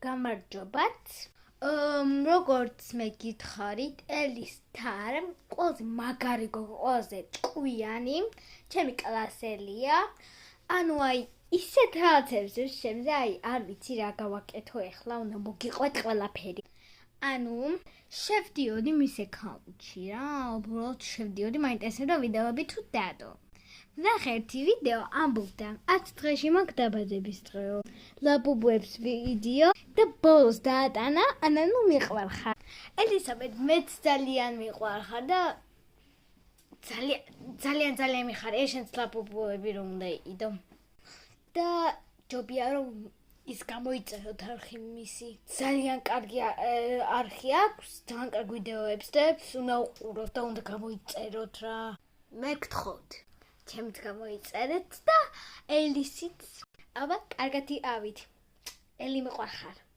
გამარჯობათ. როგორც მე გითხარით, ელის თარ, ყველაზე მაგარი გოგო, ყველაზე ჭკვიანი, ჩემი კლასელია. ანუ აი ისეთ რაღაცებს შემზე, აი არ ვიცი რა გავაკეთო ახლა, უნდა მოგიყვეთ ყველაფერი. ანუ შევდიოდი მის აკაუნტში რა, უბრალოდ შევდიოდი, მაინტერესებდა ვიდეოები თუ დადო. ვნახე ერთი ვიდეო ამბობდა 10 დღეში მაქვს დაბადების დღეო. ლაბუბუებს ვიდეო და ბოლოს დაატანა, ანუ მიყვარხარ. ელისაბედ მეც ძალიან მიყვარხარ და ძალიან მიხარია შენს ლაბუბუები რომ უნდა იყიდო. და ჯობია რომ ის გამოიწეროთ არხი მისი. ძალიან კარგი არხი აქვს, ძალიან კარგი ვიდეოებს და უნდა უყუროთ და უნდა გამოიწეროთ რა. მე გთხოვთ, ჩემც გამოიწერეთ და ელისიც. აბა, კარგად იყავით. ელი მიყვარხარ.